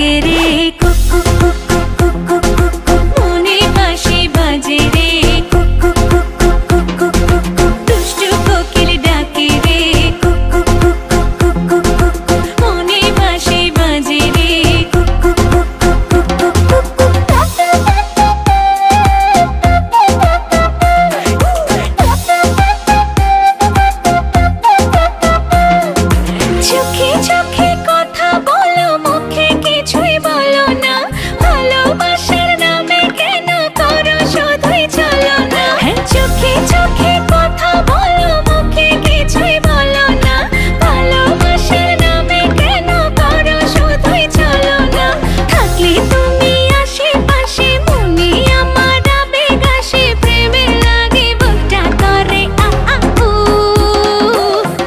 ডাকে রে cook cook cook cook cook cook cook মনে বাঁশি বাজে রে cook cook cook cook cook cook cook দুষ্টু কোকিল ডাকে রে cook cook cook cook cook cook cook মনে বাঁশি বাজে রে cook cook cook cook cook cook cook চোখে চোখে কথা বলো মুখে কিছুই বলো না ভালোবাসার নামে কেন করো শুধুই চলো না চোখে চোখে কথা বলো মুখে কিছুই বলো না ভালোবাসার নামে কেন করো শুধুই চলো না থাকলে তুমি আশেপাশে মনে আমার আবেগ আসে প্রেমের লাগে বুকটা করে আ আ উ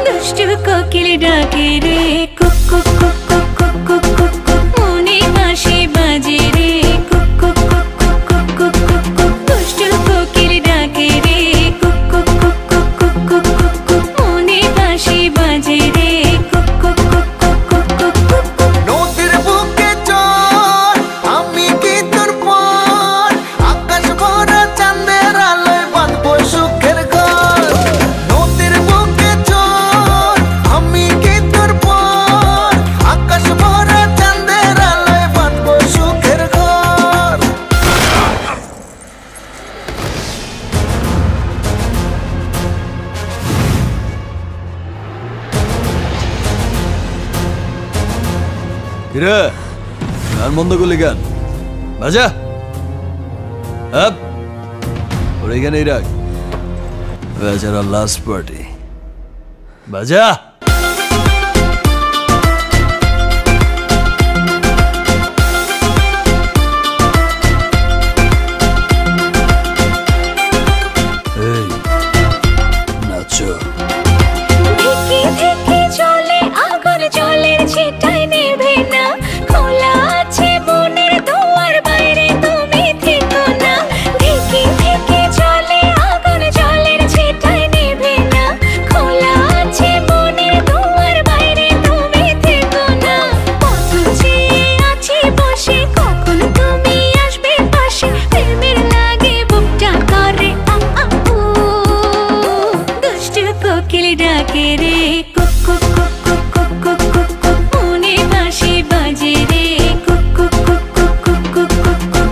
দুষ্টু কোকিল ডাকে রে cook cook cook cook cook cook cook cook মনে বাঁশি বাজে রে cook cook cook cook cook cook cook cook দুষ্টু কোকিল ডাকে রে cook cook cook cook cook cook cook cook মনে বাঁশি বাজে রে cook cook cook cook cook cook cook cook নদীর বুকে চল আমি কি তোর পর আকাশ ভরা চাঁদের আলোয় বাঁধবো সুখের ঘর নদীর বুকে চল আমি কি তোর পর আকাশ ভরা চাঁদের আলোয় বাঁধবো সুখের ঘর কিরে গান বন্ধ করলি গান বাজা আপ ওর এখানেই রাখ বেচারা লাস্ট পার্টি বাজা এই নাচো ধিকি ধিকি চলে আগুন জলের ছিটায় নেভে না খোলা আছে মনের দুয়ার বাইরে তুমি থেকো না ধিকি ধিকি চলে আগুন জলের ছিটায় নেভে না খোলা আছে মনের দুয়ার বাইরে তুমি থেকো না কত চেয়ে আছি বসে কখন তুমি আসবে পাশে প্রেমের লাগে বুকটা করে আ আ উ দুষ্টু কোকিল ডাকে রে cook cook cook cook cook cook cook cook মনে বাঁশি বাজে রে cook cook cook cook cook cook cook cook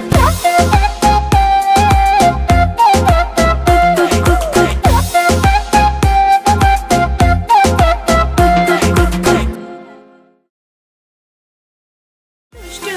দুষ্টু